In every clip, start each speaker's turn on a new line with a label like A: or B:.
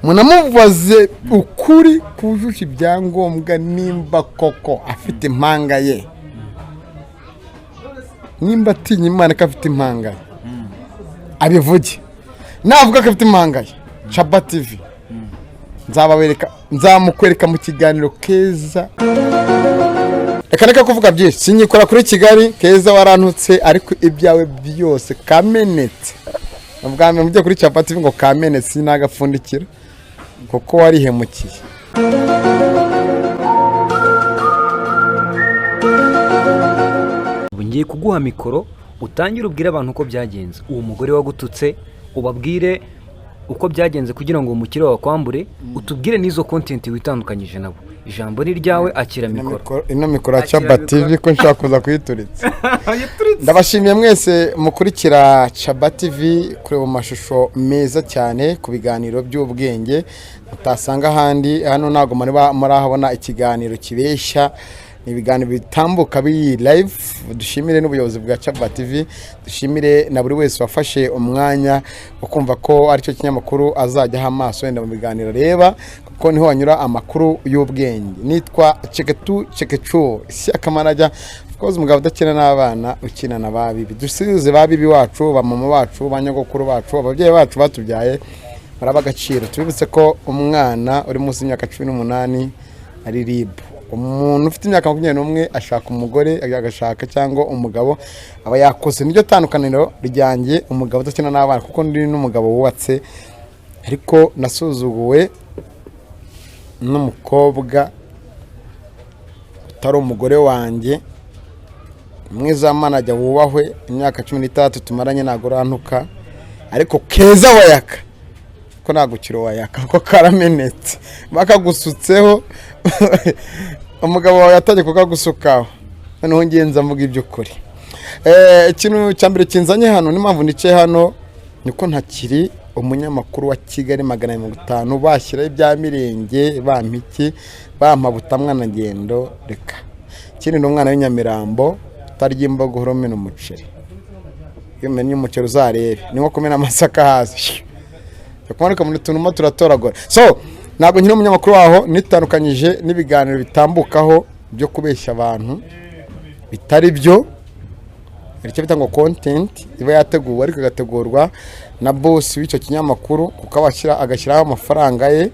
A: munamubaze ukuri kujuje ibyangombwa nimba koko afite impanga ye, nimba atinya Imana ko afite impanga ye abivuge, navuga ko afite impanga ye Chaba TV nzamukwereka mu kiganiro keza. Reka kuvuga byinshi sinyikora kuri Kigali keza warantutse, ariko ibyawe byose kamenetse ubwame mujye kuri Chaba TV ngo kamenetse nagapfundikira kuko warihemukiye.
B: Ngiye kuguha mikoro utangira ubwire abantu uko byagenze, uwo mugore wagututse ubabwire uko byagenze kugira ngo umukire wakwambure, utubwire n'izo content witandukanyije nabo. Ijambo ni ryawe, akira mikoro.
A: Ino mikoro ya Chaba TV ko nshaka kuza kuyituritsa. Ndabashimiye mwese mukurikira Chaba TV kuri mu mashusho meza cyane ku biganiro by'ubwenge utasanga handi. Hano nago murahabona ikiganiro kibeshya, ibiganiro bitambuka biri live. Dushimire n'ubuyobozi bwa Chaba TV, dushimire na buri wese wafashe umwanya ukumva ko ari cyo kinyamakuru azajya ha amaso wenda mu biganiro reba, kuko niho wanyura amakuru y'ubwenge. Nitwa Chekechu Siakamanajya, of course umugabo udakina n'abana ukina na babibi. Dusize babibi wacu, ba mama bacu, banyogokuru bacu, ababyeyi bacu batubyaye baraba agaciro. Tubibutse ko umwana uri munsi y'imyaka 18 ari rib. Umuntu ufite imyaka 21 ashaka umugore, agashaka cyangwa umugabo aba yakoze. Niryo tandukaniro ryanjye umugabo udakina n'abana, kuko ndi n'umugabo wubatse ariko nasuzuguwe n'umukobwa utari umugore wanjye mwiza manajya wubahwe. Imyaka 13 tumaranye nagorantuka, ariko keza wayaka ko nagukiro wayaka ko karamenetse bakagusutseho umugabo wawe yatajye kukagusukaho. Noneho ngenza mvuga ibyo kuri ikintu cyambere kinzanye hano n'impamvu nice hano niko ntakiri umunyamakuru wa Kigali 550 bashyira ibya mirenge bampiki bampabutamwa na ngendo. Reka kindi n'umwana w'inyamirambo utarya imbogo horome n'umuceri, iyo menye umuceri uzarebe ni nko kumena amasaka hasi yakomarika muri tunuma turatoragora. So ntabwo nkiri umunyamakuru waho, nitandukanyije n'ibiganiro bitambukaho byo kubeshya abantu bitari byo. Icyo bita ngo content iba yateguwe ariko gategurwa na boss w'icyo kinyamakuru, kuko agashyiraho amafaranga ye,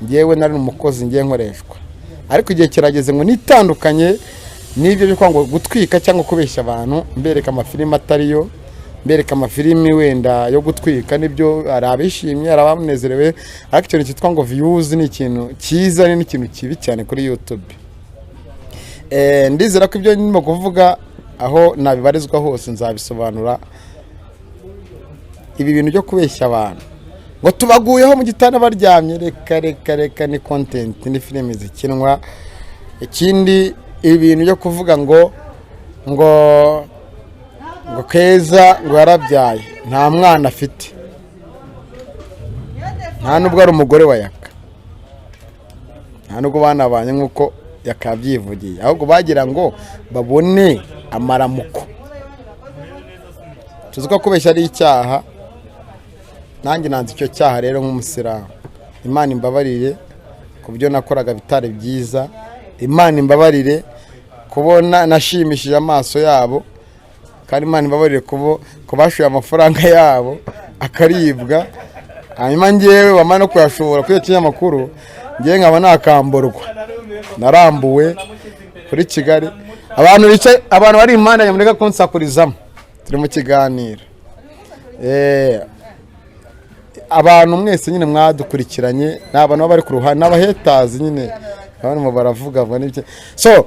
A: ngewe nari umukozi ngiye nkoreshwa. Ariko igihe kirageze ngo nitandukanye n'ibyo byo kwanga gutwika cyangwa kubeshya abantu, mbereka amafilime atariyo, mbereka amafilime wenda yo gutwika. Nibyo arabishimye arabanezerewe, ariko ikintu cyitwa ngo views ni ikintu cyiza ni ikintu kibi cyane kuri YouTube. Ndizera ko ibyo ndimo kuvuga aho nabibarizwa hose nzabisobanura. Ibi bintu byo kubeshya abantu ngo tubaguyeho mu gitanda baryamye, reka ni content, ni filime zikinwa. Ikindi ibintu byo kuvuga ngo Keza ngo yarabyaye nta mwana afite, nta nubwo ari umugore wa Yaka, nta nubwo banabanye nk'uko yakabyivugiye, ahubwo bagira ngo babone amaramuko. Tuzuka kubeshya ari icyaha, nanjye nanze icyo cyaha rero nk'umusiramu. Imana imbabarire ku byo nakoraga bitari byiza, Imana imbabarire kubona nashimishije amaso yabo, kandi Imana imbabarire kubashuye amafaranga yabo akaribwa. Hanyuma ngewe wamana kuyashobora kuri kinyamakuru, ngewe nkaba nakamburwa, narambuwe kuri Kigali. Abantu bari Imana nyamureka konsakurizamo, turi mu kiganiro. Abantu mwese nyine mwadukurikiranye n'abantu bari ku ruhande n'abahetazi nyine abantu baravuga ngo n'ibyo. So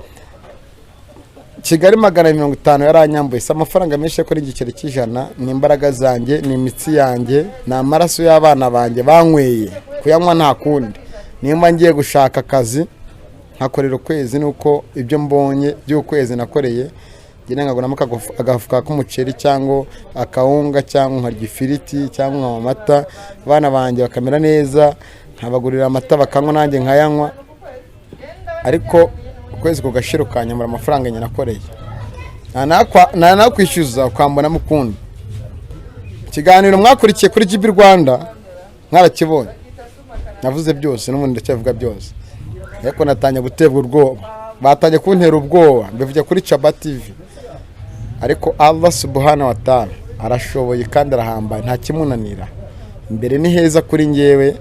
A: Kigali 550 yaranyambuye, se amafaranga menshi kuri igiceri cy'ijana. Ni imbaraga zanjye, ni imitsi yanjye, na amaraso y'abana banjye banyweye kuyanywa nta kundi. Nimba ngiye gushaka akazi nkakorera ukwezi, nuko ibyo mbonye by'ukwezi nakoreye ngene nkaguramo agafuka k'umuceri cyangwa akawunga cyangwa nkarya ifiriti cyangwa amata, abana banjye bakamera neza, nkabagurira amata bakanywa nanjye nkayanywa. Ariko ukwezi kugashira ukanyamura amafaranga nyine nakoreye, nakwishyuza ukambona mukundi. Ikiganiro mwakurikiye kuri GB Rwanda mwarakibonye, navuze byose n'ubundi ndacyavuga byose, ariko natanye gutebwa ubwoba, batanye kuntera ubwoba, mbivuye kuri Chaba TV, ariko Allah subhanahu wa ta'ala arashoboye kandi arahambaye, nta kimunanira. Imbere ni heza kuri ngewe,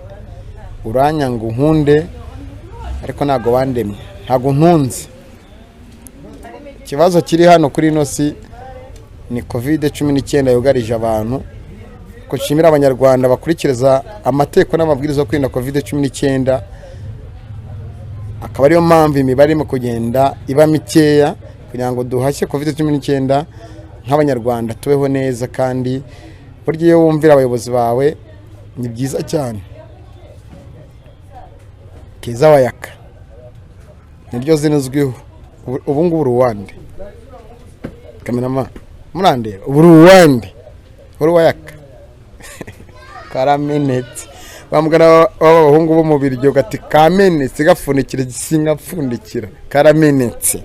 A: uranyanga unkunde, ariko ntago wandemye, ntago ntunze. Ikibazo kiri hano kuri ino si ni COVID-19 yugarije abantu. Ko nshimira abanyarwanda bakurikiriza amategeko n'amabwiriza yo kwirinda COVID-19, akaba ariyo mpamvu imibare irimo kugenda iba mikeya kugira ngo duhashye COVID-19 nk'abanyarwanda tubeho neza. kandi burya iyo wumvira abayobozi bawe ni byiza cyane. KEZA wa YAKA niryo zinuzwiho. Ubu ngubu uruwande kamerama murandera, ubu uruwande wa YAKA karamenetse. Bamugana w'abahungu bo mu biryo gati kamenetse gafunikira gisingapfundikira karamenetse.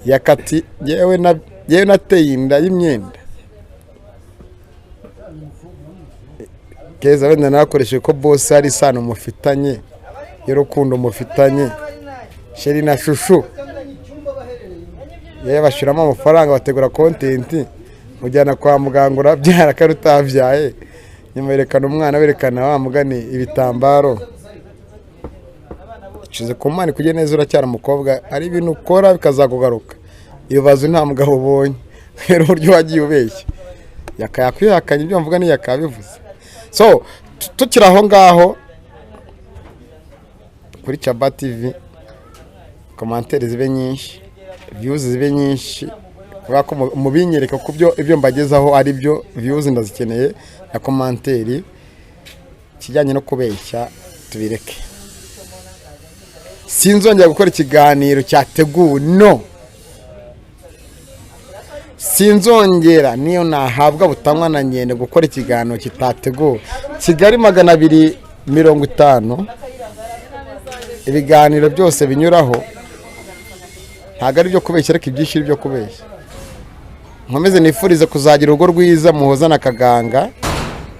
A: Yakati yewe nateye inda y'imyenda. KEZA wenda nakoresheje ko Byose ari sano mufitanye y'urukundo mufitanye sheri na shushu, yewe bashiramo amafaranga bategura content mujyana kwa muganga urabyara karutavyaye, nyuma yerekana umwana berekana wa mugani ibitambaro. Ikize ku mani kujye neza uracyara umukobwa, ari ibintu ukora bikazakugaruka. Iyo bazo nta mugabo ubonye rero uburyo wagiye ubeshya. YAKA yakwihakanye ibyo mvuga ni YAKA bivuze. So tukira aho ngaho kuri Chaba TV, commentaires zibe nyinshi, views zibe nyinshi, kubako mubinyereka kubyo ibyo mbagezaho ari byo views ndazikeneye na commentaire. Kijyanye no kubeshya tubireke. Sinzongera gukora ikiganiro cyateguwe, no, sinzongera niyo nahabwa butamwa na nyene gukora ikiganiro kitateguwe. Kigali 250 ibiganiro byose binyuraho ntago ari byo kubeshya, ariko ibyishiri byo kubeshya. Nkomeze nifurize kuzagira urugo rwiza muhoza na Kaganga,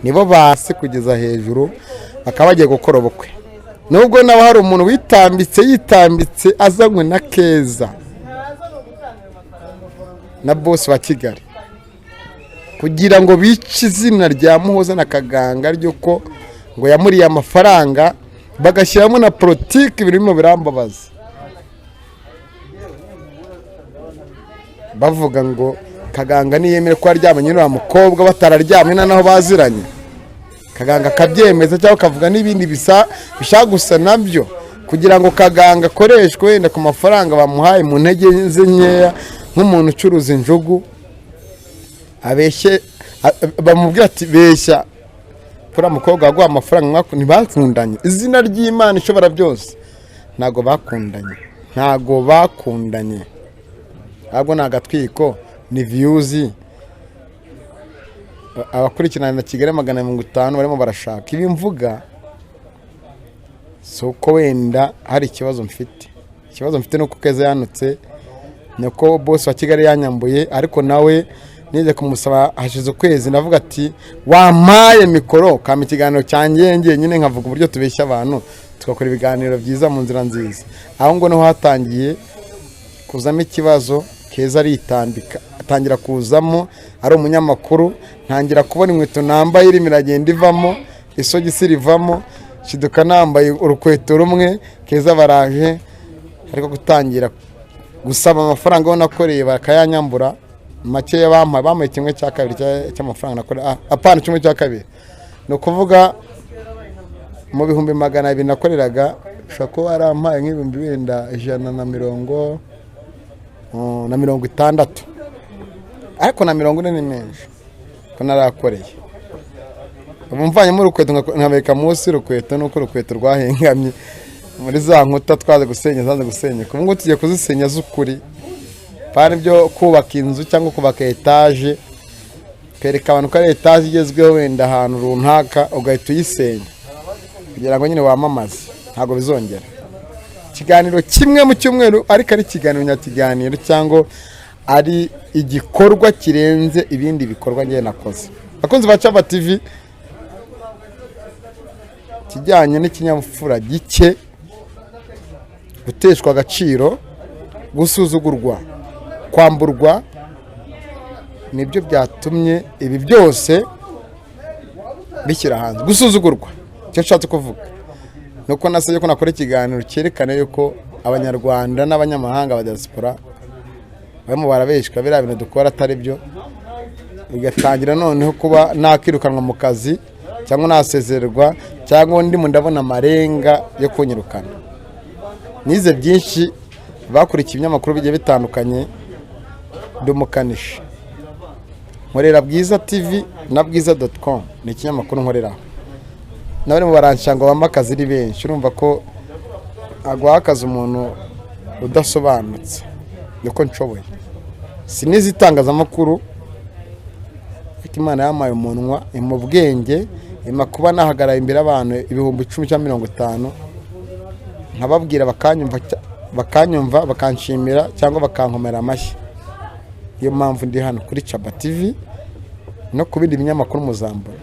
A: nibo basi kugeza hejuru bakaba bagiye gukora ubukwe. Nubwo nawe hari umuntu yitambitse azanywe na KEZA na boss wa Kigali kugira ngo bice izina rya muhoza na Kaganga ryuko ngo yamuriye amafaranga, bagashyiramo na politiki birimo birambabaza. Bavuga ngo Kaganga niyemere ko aryamanye n'uwa mukobwa batararyamye naho baziranye. Kaganga kabyemeza cyangwa kavuga n'ibindi bishaka gusa nabyo kugira ngo Kaganga akoreshwe wenda ku mafaranga bamuhaye mu ntege ze nkeya, nk'umuntu ucuruza injugu abeshye. Bamubwira ati beshya kuri mukobwa agwa amafaranga ntibakundanye. Izina ry'Imana ishobora byose ntago bakundanye, ahubwo nagatwiko ni views. Abakurikirana na Kigali 250 barimo barashaka ibi mvuga. Soko wenda hari ikibazo mfite nuko KEZA yanutse, nuko boss wa Kigali yanyambuye, ariko nawe nize kumusaba hashize ukwezi ndavuga ati wampaye mikoro kama ikiganiro cyanjye nyine nkavuga uburyo tubeshya abantu tukakora ibiganiro byiza mu nzira nziza. Aho ngo no hatangiye kuzamo ikibazo, KEZA aritambika atangira kuzamo ari umunyamakuru, ntangira kubona inkweto nambaye irimo iragenda ivamo, isogisi rivamo, shiduka nambaye urukweto rumwe. KEZA baraje ariko gutangira gusaba amafaranga yo nakoreye bakayanyambura. Make bampaye kimwe cya kabiri cy'amafaranga nakorera, apana kimwe cya kabiri. No kuvuga mu 200 nakoreraga shako barampaye nk'ibihumbi wenda 160, ariko na 40 ni menshi ko narakoreye. Umuvanye mu rukweto nkabeka munsi rukweto, nuko rukweto rwahengamye muri za nkuta twaze gusenya kuko tugiye kuzisenya z'ukuri. Pani byo kubaka inzu cyangwa kubaka etage, kereka abantu ko etage igezweho wenda ahantu runaka ugahita uyisenya kugira ngo nyine wamamaze. Ntago bizongera. Ikiganiro kimwe mu cyumweru ariko ari ikiganiro nyakiganiro cyangwa ari igikorwa kirenze ibindi bikorwa ngiye nakoze. Akunze ba Chaba TV, kijyanye n'ikinyabupfura gike, guteshwa agaciro, gusuzugurwa, kwamburwa, nibyo byatumye ibi byose bishyira hanze. Gusuzugurwa cyo nshatse kuvuga nuko nasabye ko nakora ikiganiro cyerekana yuko abanyarwanda n'abanyamahanga ba diaspora barimo barabeshwa biriya bintu dukora atari byo, bigatangira noneho kuba nakirukanwa mu kazi cyangwa nasezererwa cyangwa ndimo ndabona amarenga yo kunyirukana. Nize byinshi, bakurikiye ibinyamakuru bigiye bitandukanye, ndumukanishi nkorera Bwiza TV na bwiza.com, ni ikinyamakuru nkoreraho. Nabarimo baranshanga bamakazi ari benshi, urumva ko agwa akazi umuntu udasobanutse niko nshoboye. Sinizi itangazamakuru, Imana yamaye umunwa mu bwenge, kuba nahagara imbere abantu 10,000 cyangwa 50, nkababwira bakanyumva bakanshimira cyangwa bakankomera amashyi. Iyo mpamvu ndi hano kuri Chaba TV no ku bindi binyamakuru muzambura.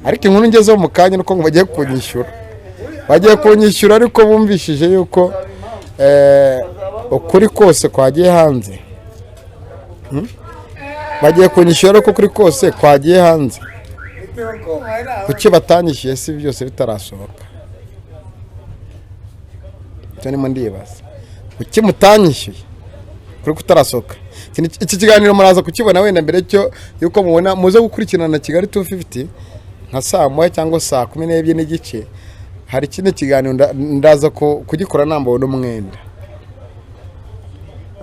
A: Ariko inkuru ngezeho mu kanya nuko ngo bagiye kunyishyura ariko bumvishije yuko ukuri kose kwagiye hanze. Bagiye kunyishyura ariko kuri kose kwagiye hanze. Kuki batanyishyuye si byose bitarasohoka? Cyane mo ndibaza. Kuki mutanyishyuye kuri kutarasohoka? Iki kiganiro muraza kukibona wenda mbere cyo yuko mubona muze gukurikirana Kigali 250 nka saa 1 cyangwa saa 12 n'igice. Hari ikindi kiganiro ndaza kugikora nambawe n'umwenda.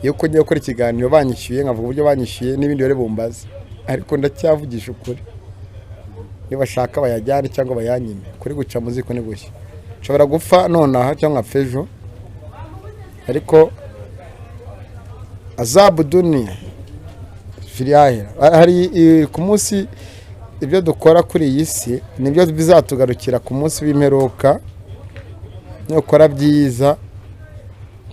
A: Yuko ngiye gukora ikiganiro banyishyuye, nkavuga uburyo banyishyuye n'ibindi bari bumbaza, ariko ndacyavugisha ukuri. Niba bashaka bayajyane cyangwa bayanyime, kuri guca muziko ni gushya. Nshobora gupfa nonaha cyangwa fejo, ariko azabu dunia filiyahera. Hari ku munsi ibyo dukora kuri iyi si nibyo bizatugarukira ku munsi w'imperuka. Nukora byiza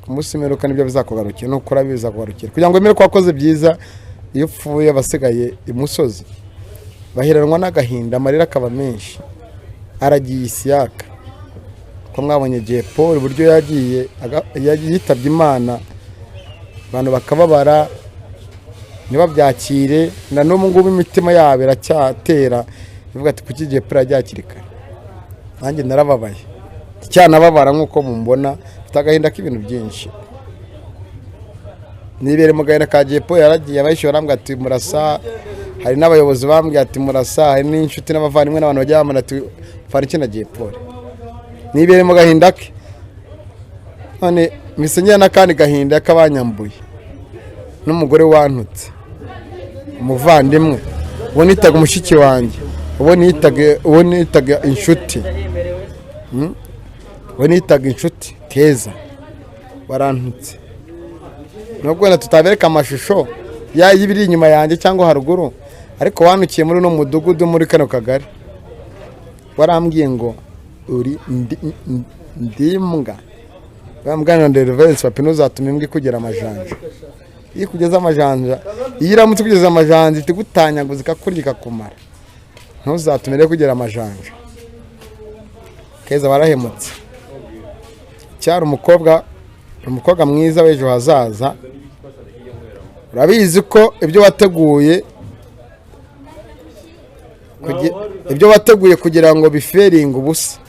A: ku munsi w'imperuka nibyo bizakugarukira, nukora bizakugarukira. Kugira ngo emere ko wakoze byiza, iyo upfuye basigaye imusozi bahiranwa n'agahinda, amarira akaba menshi. Aragiye isiyaka ko mwabonye Paul uburyo yagiye yitabye Imana, abantu bakababara ntibabyakire. Na n'ubu ngubu imitima yabo iracyatera ivuga ati kuki Paul yaryakirika. Nanjye narababaye cyanababara nk'uko mumbona, mfite agahinda k'ibintu byinshi. Nibere mu gahinda ka Paul yaragiye, abayishyura bambwira ati murasa. Hari n'abayobozi bambwira ati murasa, hari n'inshuti n'abavandimwe n'abantu bajya bamara ati fariki na Paul. Nibere mu gahinda ke, none misenyera n'akandi gahinda k'abanyambuye n'umugore wantutse, umuvandimwe uwo nitaga umushiki wanjye, uwo nitaga inshuti, uwo nitaga inshuti KEZA barantutse. Nubwo wenda tutabereka amashusho y'ibiri inyuma yanjye cyangwa haruguru, ariko wanukiye muri no mudugudu muri kano kagari warambwiye ngo uri ndimbwa. Bambwana nderevence papino zatuma imbwa kugera amajanja. Iyo kugeza amajanja, iyo iramutse kugeza amajanja tigutanya zikakurika kumara. Ntuzatumire kugera amajanja. KEZA barahemutse. Cyari umukobwa mwiza w'ejo hazaza. Urabizi ko ibyo wateguye kugira ngo biferinge ubusa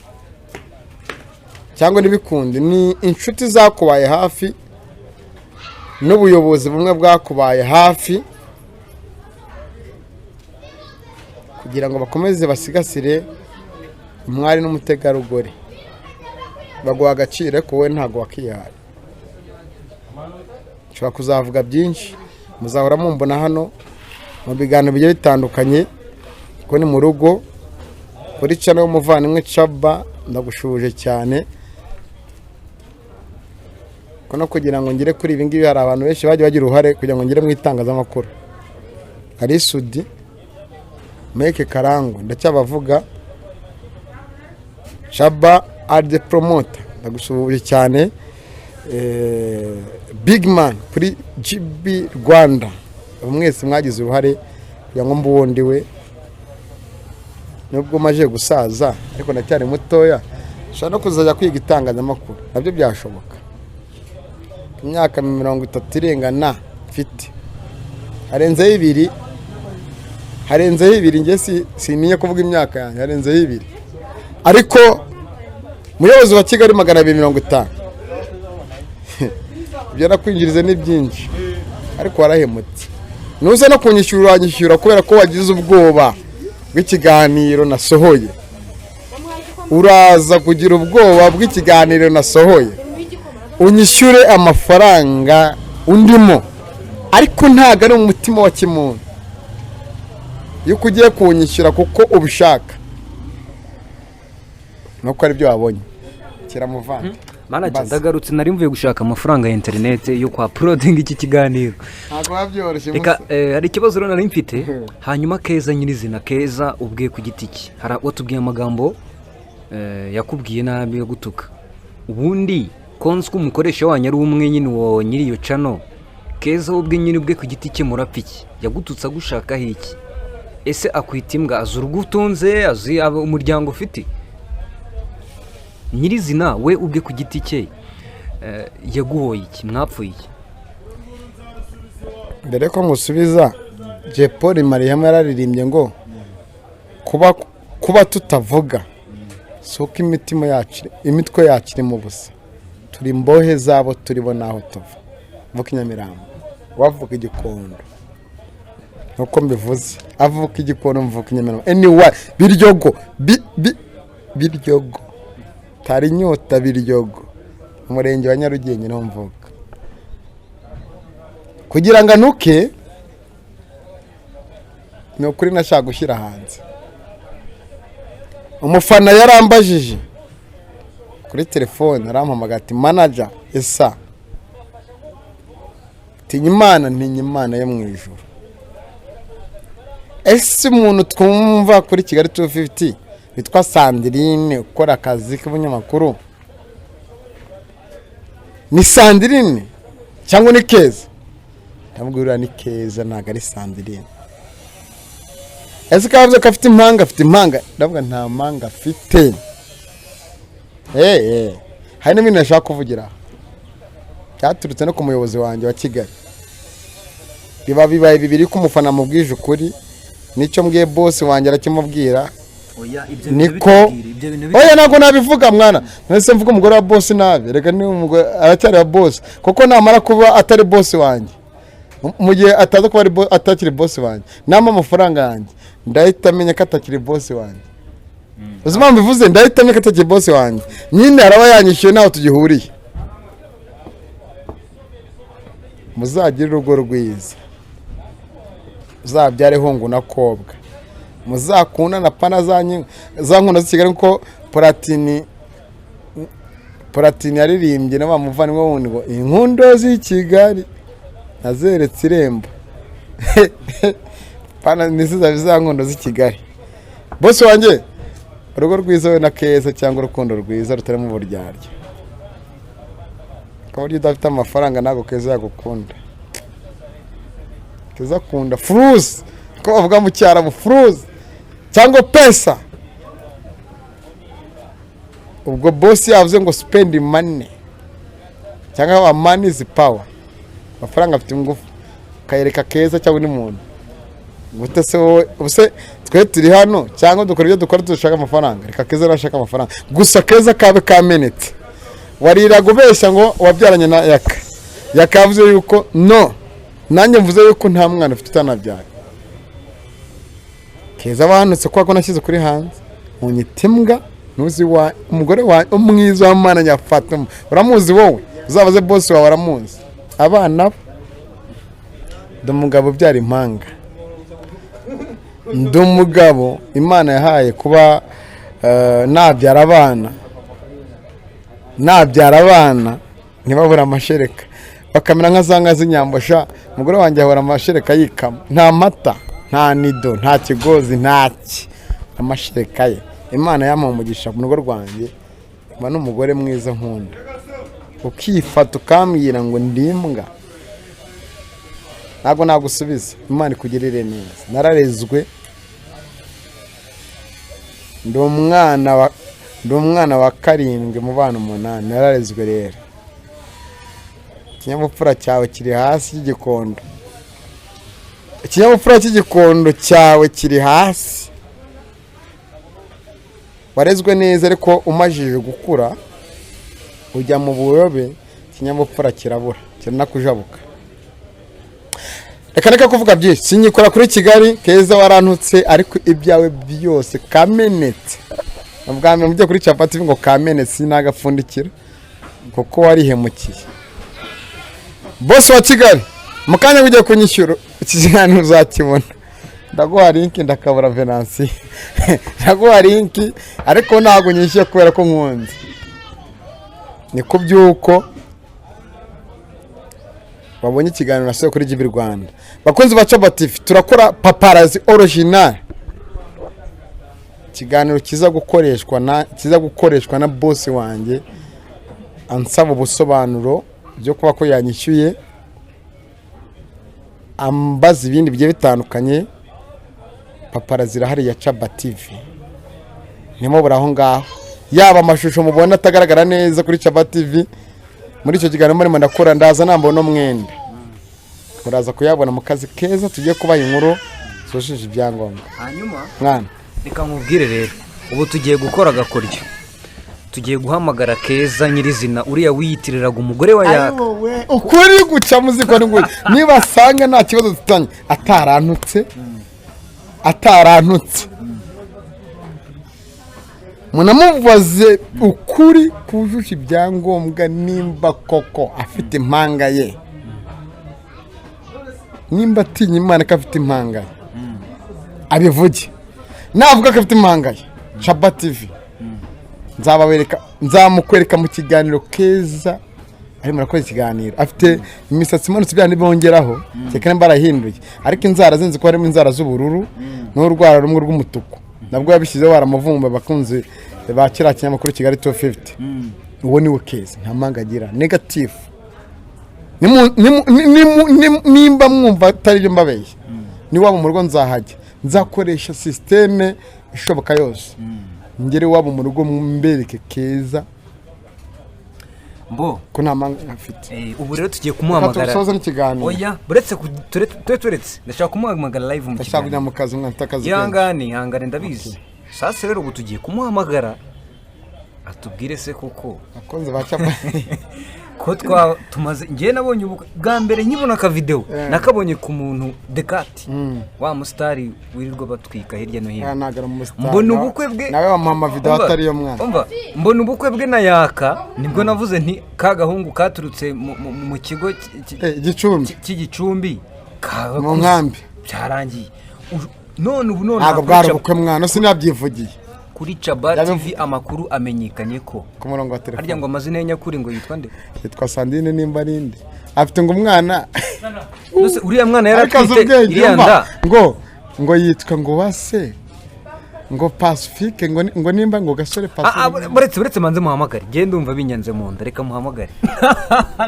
A: cyangwa nibikunde, ni inshuti zakubaye hafi n'ubuyobozi bumwe bwakubaye hafi kugira ngo bakomeze basigasire umwari n'umutegarugori. Baguha agaciro ko we ntago wakiyahara. Nshobora kuzavuga byinshi, muzahora mumbona hano mu biganiro bigiye bitandukanye, ko ni mu rugo kuri channel y'umuvandimwe Chaba. Ndagushuje cyane ko no kugira ngo ngire kuri ibi ngibi hari abantu benshi bagiye bagira uruhare kugira ngo ngire mu itangazamakuru. Hari Sudi Meke Karango, ndacyabavuga Chaba are the promoter. Ndagushuje cyane big man kuri GB Rwanda. Mwese mwagize uruhare kugira ngo mbondiwe, nubwo maje gusaza ariko ndacyari mutoya, ushobora no kuzajya kwiga itangazamakuru nabyo byashoboka. Imyaka 30 irengana mfite harenzeho ibiri njye siniye kuvuga imyaka yanjye, harenzeho ibiri. Ariko muyobozi wa Kigali 250 ibyo nakwinjirize ni byinshi, ariko warahemutse. Nuze no kunyishyura wanyishyura kubera ko wagize ubwoba bw'ikiganiro nasohoye. Uraza kugira ubwoba bw'ikiganiro nasohoye unyishyure amafaranga undimo, ariko ntago ari umutima wa kimuntu yuko ugiye kunyishyura kuko ubishaka, nuko ari byo wabonye kiramuvanga.
B: Manager ndagarutse nari mvuye gushaka amafaranga ya internet yo kwa uploading iki kiganiro.
A: Ntago wabyoroshye
B: musa. Hari ikibazo rero nari mfite. Hanyuma Keza nyirizina, Keza ubwiye ku giti cye. Watubwiye amagambo yakubwiye nabi yo gutuka. Ubundi konse ko umukoresha wanyu ari umwe nyine wo nyiri iyo channel. Keza ubwe nyine ubwe ku giti cye murapiki. Yagututsa gushaka hiki. Ese akwita imbwa azurugutunze azi umuryango ufite? Nyirizina we ubwe ku giti cye yaguhoye iki, mwapfuye iki?
A: Mbere ko musubiza, Paul Mariama yararirimbye ngo kuba tutavuga suko imitwe yacu iri mu busa, turi mbohe zabo turibona aho tuva. Vuka Nyamirambo, wavuka Igikondo, nuko mbivuze, avuka Igikondo mvuka Nyamirambo. Anyway, Biryogo tari nyota Biryogo, umurenge wa Nyarugenge no mvuka. Kugira ngo anuke no kuri nashaka gushyira hanze. Umufana yarambajije kuri telefone, arampamagara ati manager esa tinyimana yo mu ijuru. Ese umuntu twumva kuri Kigali 250 witwa Sandrine ukora akazi k'ubunyamakuru ni Sandrine cyangwa ni Keza? Ndamubwira ni Keza, ntago ari Sandrine. Ese kavuze ko afite impanga, ndavuga nta mpanga afite. Hari n'ibintu nashaka kuvugira byaturutse no ku muyobozi wanjye wa Kigali. Bibaye bibiri ko umufana mubwije ukuri, nicyo mbwiye boss wanjye arakimubwira. Niko ntago nabivuga mwana, nese mvuga umugore wa boss nabi, reka ni umugore aracyari wa boss, kuko namara kuba atari boss wanjye, mu gihe ataza kuba atakiri boss wanjye, nama amafaranga yanjye ndahita menya ko atakiri boss wanjye. Uzuma mbivuze ndahita menya ko atakiri boss wanjye, nyine araba yanyishyuye naho tugihuriye. Muzagira urugo rwiza, uzabyare hungu na kobwa, muzakunda na pana za nkunda z'Kigali, ko Platini yaririmbye n'abamuvanywe wundi ngo inkundo z'Kigali nazeretse irembo. Pana nisiza bizankundo z'Kigali. Boss wanjye urugo rwiza we na Keza, cyangwa urukundo rwiza rutari mu buryarya. Ko buryo udafite amafaranga nago Keza yagukunda. Keza kunda fruits, ko bavuga mu cyara mu fruits cyangwa pesa. Ubwo boss yavuze ngo spend money cyangwa money is power, amafaranga afite ingufu, kayereka Keza cyangwa ni muntu gute se wowe ubuse twe turi hano cyangwa dukora ibyo dukora dushaka amafaranga, reka Keza arashaka amafaranga gusa. Keza kabe kamenetse, warira gubeshya ngo wabyaranye na Yaka yavuze yuko no, nanjye mvuze yuko nta mwana ufite utanabyara. Keza banutse kwa ko nashyize kuri hanze munyitimbwa, nuzi wa umugore wa umwiza w'Imana Nyafatuma, uramuzi wowe, uzabaze boss wawe aramuzi. Abana ndumugabo byari impanga, ndumugabo Imana yahaye kuba nabyara abana ntibabura amashereka, bakamera nka zanga z'inyambosha. Umugore wanjye ahora amashereka yikama, nta mata, nta nido, nta kigozi, ntaki, amashereka ye. Imana yamuha umugisha mu rugo rwanjye, mba n'umugore mwiza nkunda, ukifata ukambwira ngo ndimbwa ntago nagusubiza. Imana ikugirire neza. Nararezwe, ndi ndi umwana wa 7 mu bana 8 nararezwe rero. Ikinyabupfura cyawe kiri hasi y'igikondo. Ikinyabupfura cy'igikondo cyawe kiri hasi. Warezwe neza ariko umajije gukura ujya mu buyobe, ikinyabupfura kirabura kiranakujabuka. Reka kuvuga byinshi sinyikora kuri Kigali Keza warantutse ariko ibyawe byose kamenetse. Ubwame mujye kuri Chaba TV ngo kamenetse nagapfundikira kuko warihemukiye. Boss wa Kigali mukanya ujye kunyishyura ikiganiro uzakibona. Ndaguha link ndakabura Venansi. Ndaguha link ariko ntago nyishyuye kubera ko nkunze. Ni kubyuko wabonye ikiganiro nasohoye kuri GB Rwanda. Bakunzi ba Chaba TV turakora paparazzi original. Ikiganiro kiza gukoreshwa na boss wanjye ansaba ubusobanuro byo kuba ko yanyishyuye, ambaza ibindi bigiye bitandukanye. Paparazzi irahari ya Chaba TV. Nimo buraho ngaho. Yaba amashusho mubona atagaragara neza kuri Chaba TV. Muri icyo kiganiro marimo ndakora ndaza nambono mwenda. Muraza kuyabona mu kazi keza tugiye kubaha inkuru zoshije ibyangombwa.
B: Hanyuma
A: mwana
B: reka nkubwire rero ubu tugiye gukora gakoryo. Tugiye guhamagara Keza nyirizina uriya wiyitiriraga umugore wa Yaka.
A: Ukuri guca muziko ni nguye. Niba sanga nta kibazo tutanye atarantutse. Munamubaze ukuri kujusha ibyangombwa nimba koko afite impanga ye. Nimba atinya Imana ko afite impanga ye. Abivuge. Navuga ko afite impanga ye. Chaba TV. Nzamukwereka mu kiganiro Keza ari murakoze ikiganiro. Afite imisatsi imanutse byane bongeraho cyekane mbarahinduye. Ariko inzara zinzi ko harimo inzara z'ubururu n'urwara rumwe rw'umutuku. Nabwo yabishyizeho waramuvumba bakunze bakira kinyamakuru Kigali 250. Uwo ni Keza nta manga agira negative. Nimba mwumva atari byo mbabeye. Ni wabo mu rugo nzahajya. Nzakoresha systeme ishoboka yose. Ngere wabo mu rugo mbereke Keza
B: mbo
A: ko nta manga afite.
B: Ubu rero tugiye kumuhamagara. Oya buretse turetse ndashaka kumuhamagara live mu
A: kiganiro. Ndashaka mu kazi mwantakazi.
B: Ihangane ndabizi. Sasa rero ubu tugiye kumuhamagara atubwire se koko
A: akonze bacapa
B: ko tumaze ngiye nabonye bwa mbere nkibona ka video nakabonye ku muntu Dekati wa mustari wirirwa batwika hirya no hino. Mbona ubukwe bwe
A: nawe wa mama video atari yo mwana.
B: Mbona ubukwe bwe na Yaka nibwo navuze nti ka gahungu katurutse mu kigo cy'igicumbi
A: mu nkambi
B: cyarangiye. None
A: ntabwo bwari ubukwe mwana sinabyivugiye.
B: Kuri Chaba TV amakuru amenyekanye ko
A: ku murongo wa telefone.
B: Harya ngo amazina y'anyakuri ngo yitwa nde?
A: Yitwa Sandine nimba ninde. Afite ngo umwana.
B: Nose uriya mwana yaratwite iriyanda
A: ngo yitwa ngo wase ngo Pacifique ngo nimba ngo gasore Pacifique.
B: Buretse manze muhamagare. Genda ndumva binyanze mu nda reka muhamagare.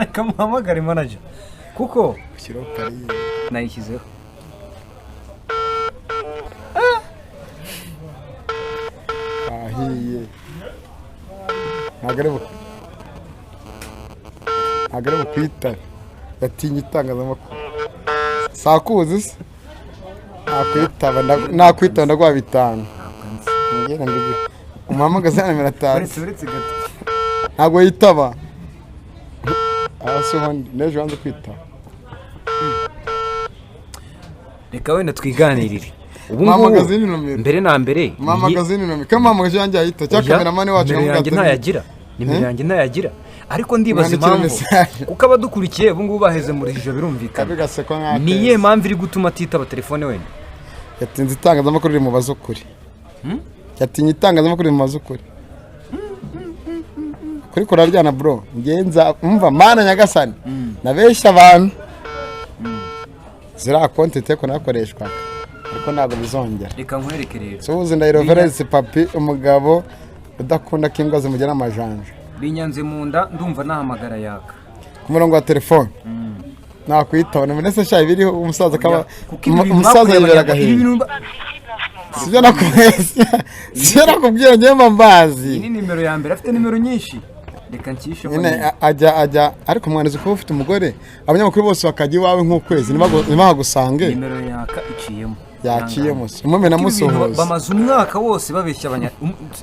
B: Reka muhamagare manager. Kuko
A: kirokari
B: nayishyizeho.
A: Hahiye nagare kwita yatinye itangazamakuru sakuzi se nakwitaba ndagwa bitanu ngera ngo umamagaze na 500 ntago yitaba asohandi nejo hanze kwita.
B: Reka wenda twiganirire.
A: Magazine nomero
B: mbere na mbere
A: magazine nomero kama magaje yanjye ahita cya cameraman wacu
B: nimero yanjye ntayagira ariko ndibaza impamvu kuko abadukurikiye ubu ngubu baheze muri ijoro birumvikana. Ni iyihe mpamvu iri gutuma atitaba telefone wenda?
A: Yatinze itangazamakuru riri mu bazukuri. Yatinye itangazamakuru riri mu bazukuri. Kuri koraryana bro ngenza umva mana nyagasani nabeshya abantu. Zira konti teko nakoreshwa ariko ntabwo bizongera.
B: Reka nkwereke rero.
A: Suzi ndayirovereze papi umugabo udakunda kimbwa zimugera amajanja.
B: Binyanze mu nda ndumva nahamagara Yaka.
A: Ku murongo wa telefone. Nakwitaba none se sha biriho umusaza kaba umusaza yibera gahinda. sibyo nakubwira njye mbazi.
B: Iyi ni nimero ya mbere, afite nimero nyinshi. Reka nkishe
A: nyine ajya ariko mwaneze ko ufite umugore abanyamakuru bose bakajya iwawe nk'ukwezi nibagusange.
B: Nimero yaka iciyemo.
A: Yaciyemo. Umwe namusohoza.
B: Bamaze umwaka wose babeshya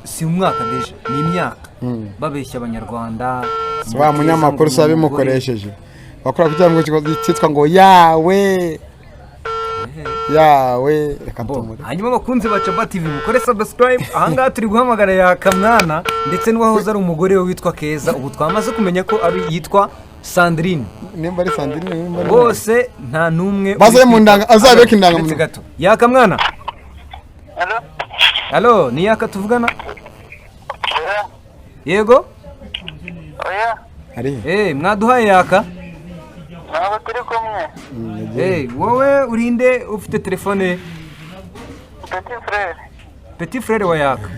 B: si umwaka deje, ni imyaka. Babeshya abanyarwanda.
A: Wa munyamakuru sabe mukoresheje. Bakora kugira ngo cyitwa ngo yawe reka tumure.
B: Hanyuma bakunze ba Chaba TV mukore subscribe. Ahangaha turi guhamagara yaka mwana ndetse n'uwahoze ari umugore we witwa Keza, ubu twamaze kumenya ko ari yitwa Sandrine.
A: Nimba ari Sandrine
B: bose nta numwe
A: bazaye mu ndanga azabeka indanga mu
B: gato. Yaka mwana. Allo, ni yaka tuvugana? Yego?
C: Oya.
A: Ari.
B: Mwaduhaye yaka?
C: Ntabwo turi kumwe.
B: Wowe urinde ufite telefone? Petit frère wa yaka.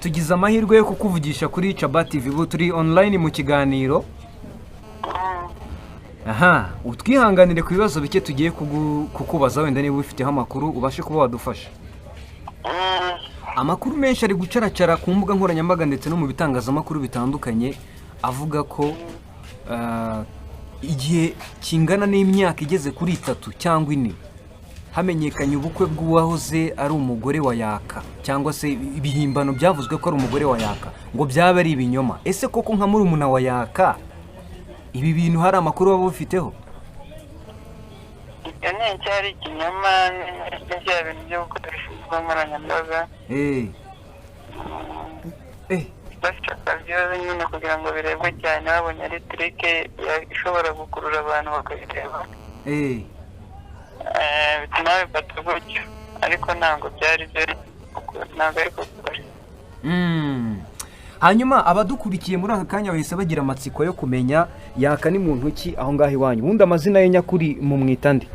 B: Tugize amahirwe yo kukuvugisha kuri Chaba TV, ubu turi online mu kiganiro. Utwihanganire ku bibazo bike tugiye kukubaza, wenda niba ufiteho amakuru ubashe kuba wadufasha. Amakuru menshi ari gucaracara ku mbuga nkoranyambaga ndetse no mu bitangazamakuru bitandukanye avuga ko igihe kingana n'imyaka igeze kuri 3 cyangwa 4 hamenyekanye ubukwe bw'uwahoze ari umugore wa yaka, cyangwa se ibihimbano byavuzwe ko ari umugore wa yaka ngo byaba ari ibinyoma. Ese koko nka muri umuna wa yaka ibi bintu hari amakuru waba ufiteho?
C: Ni cyari ikinyoma n'ibyo bintu byo gukoresha nkoranyambaga. Bashaka Byose nyine kugira ngo birebwe cyane, babonye ari trike ishobora gukurura abantu bakabireba. Bituma bifata gutyo, ariko ntabwo byari ntabwo ari gukora.
B: Hanyuma abadukurikiye muri aka kanya bahise bagira amatsiko yo kumenya yaka ni muntu ki aho ngaho iwanyu. Ubundi amazina ye nyakuri mu mwita nde?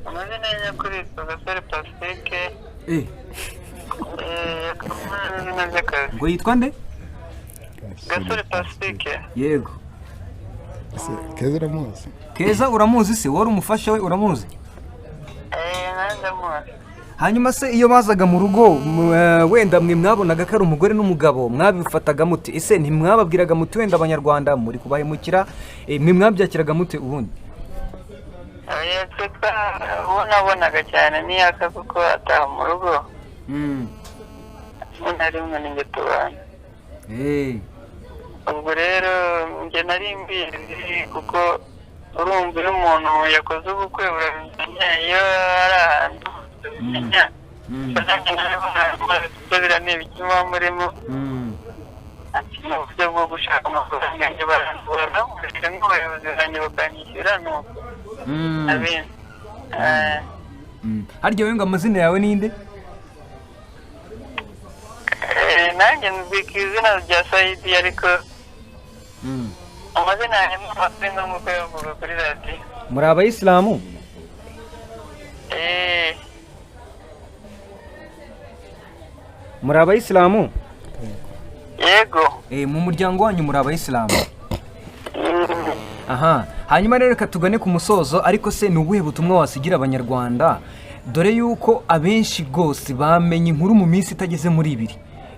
C: Amazina ye nyakuri Gasore Pacifique.
B: Ngo yitwa nde?
C: Gasore Pacifique.
B: Yego.
A: Keza uramuzi?
B: Keza uramuzi se? Wari umufasha we uramuzi?
C: Ndamuzi.
B: Hanyuma se iyo bazaga mu rugo wenda mwe mwabonaga ko ari umugore n'umugabo mwabifataga mute? Ese ntimwababwiraga muti wenda abanyarwanda muri kubahemukira? Mwe mwabyakiraga mute ubundi?
C: Nabonaga cyane niyaka kuko ataha mu rugo. Rimwe ninjye tubana. Ubwo rero njye nari mbizi kuko urumva iyo umuntu yakoze ubukwe urabimenya iyo ari ahantu kubera n'ibikima murimo mu buryo bwo gushaka amafaranga yanjye barangura uretse nk'abayobozi banjye bakanyishyura nuko abindi.
B: Harya wowe ngo amazina yawe ninde?
C: Nanjye nzika izina rya Saidi, ariko amazina yanjye n'amazina nk'uko yavuga kuri radiyo.
B: Muri abayisilamu? Muri abayisilamu?
C: Yego.
B: Mu muryango wanyu muri abayisilamu? Hanyuma rero reka tugane ku musozo, ariko se ni ubuhe butumwa wasigira abanyarwanda dore yuko abenshi rwose bamenye inkuru mu minsi itageze muri 2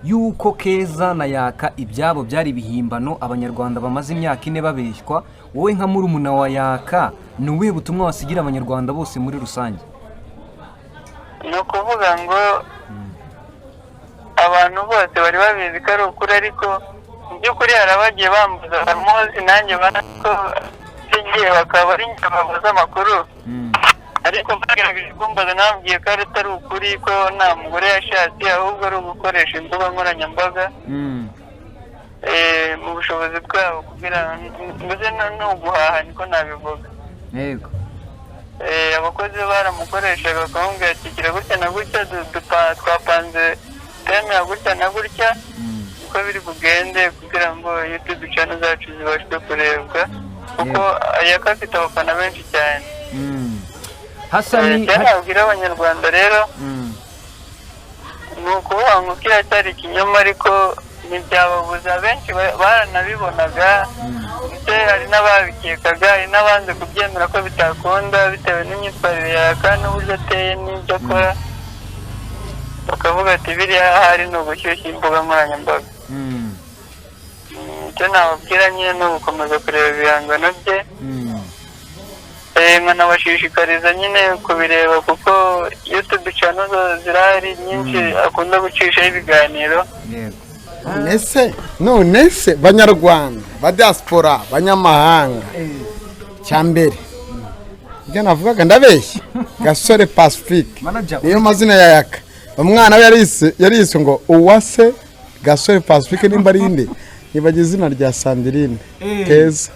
B: yuko Keza na Yaka ibyabo byari bihimbano, abanyarwanda bamaze imyaka 4 babeshywa? Wowe nka muri umuna wa Yaka ni ubuhe butumwa wasigira abanyarwanda bose muri rusange?
C: Ni ukuvuga ngo abantu bose bari babizi ko ari ukuri, ariko mu by'ukuri hari abagiye bambuza abamuzi, nanjye banako igihe bakaba ari nyabavuza amakuru, ariko bagaragaje kumbaza nabwiye ko atari ukuri, ko nta mugore yashatse ahubwo ari ugukoresha imbuga nkoranyambaga mu bushobozi bwabo kugira mbuze no guhaha, niko nabivuga.
B: Yego.
C: Abakozi baramukoreshaga bakamubwira ati gira gutya na gutya, twapanze teme ya gutya na gutya uko biri bugende kugira ngo YouTube channel zacu zibashe kurebwa, kuko Yaka afite abafana benshi cyane.
B: Hasani
C: abwira abanyarwanda rero ni ukuvuga ngo kiriya cyari ikinyoma, ariko ntibyababuza, benshi baranabibonaga ndetse hari n'ababikekaga, hari n'abanze kubyemera ko bitakunda bitewe n'imyitwarire ya Yaka n'uburyo ateye n'ibyo akora, bakavuga ati biriya hari ni ugushyushya imbuga nkoranyambaga. Icyo nababwira nyine ni ugukomeza kureba ibihangano bye, nkanabashishikariza nyine kubireba kuko YouTube channel zirahari nyinshi akunda gucishaho ibiganiro.
A: none se banyarwanda ba diaspora banyamahanga cyambere ibyo navugaga ndabeshya Gasore Pacifique niyo mazina ya Yaka. Umwana we yarise ngo Uwase Gasore Pacifique nimba rinde nibagize izina rya Sandrine Keza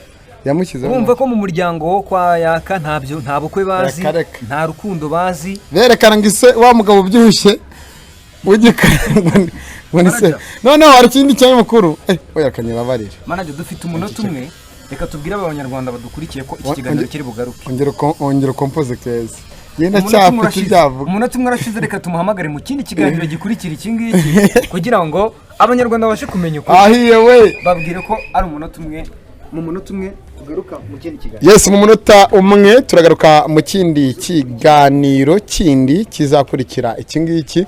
A: yamushyizeho.
B: Urumva ko mu muryango wo kwa Yaka nta bukwe bazi, nta rukundo bazi,
A: berekana ngo ise wa mugabo byushye ugikarangwa ngo se none hari ikindi cyane mukuru oyakanye babarira.
B: Manager dufite umunota umwe, reka tubwire abanyarwanda badukurikiye ko iki kiganiro kiri bugaruke.
A: Ongera compose Keza yenda cyafite ibyavuga.
B: Umunota umwe arashize, reka tumuhamagare mu kindi kiganiro gikurikira iki ngiki kugira ngo abanyarwanda babashe kumenya uko
A: ahiye we
B: babwire ko ari umunota umwe. Mu munota umwe tugaruka mu kindi kiganiro.
A: Yes, mu munota umwe turagaruka mu kindi kiganiro kindi kizakurikira iki ngiki.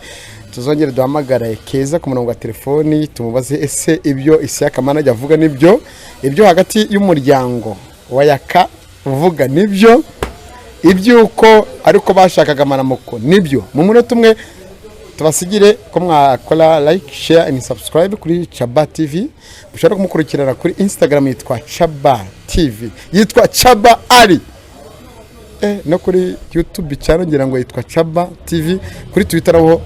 A: Tuzongere duhamagara Keza ku murongo wa telefoni tumubaze ese ibyo Ishyaka manager avuga nibyo, ibyo hagati y'umuryango wa Yaka uvuga nibyo, ibyuko ariko bashakaga amaramuko nibyo. Mu munota umwe tubasigire ko mwakora like, share and subscribe kuri Chaba TV. Mushobora kumukurikirana kuri Instagram yitwa Chaba TV, yitwa Chaba ari no kuri YouTube channel ngira ngo yitwa Chaba TV, kuri Twitter aho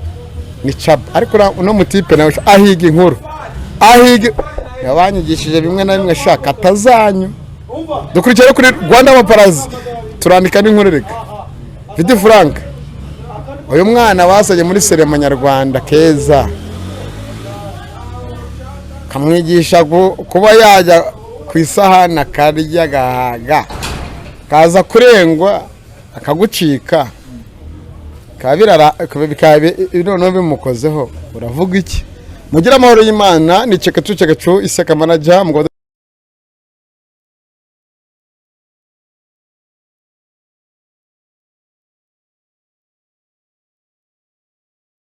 A: ni Chaba. Ariko no mutipe nawe ahiga inkuru ahiga yabanyigishije bimwe na bimwe shaka atazanyu. Dukurikira kuri Rwanda Paparazi turandika n'inkuru reka Vidi Frank. Uyu mwana basajye muri serema nyarwanda Keza kamwigisha kuba yajya ku isahani akarya gahaga kaza kurengwa akagucika kabirara bikabe none bimukozeho uravuga iki? Mugira amahoro y'Imana. Ni Cheka Ishyaka manager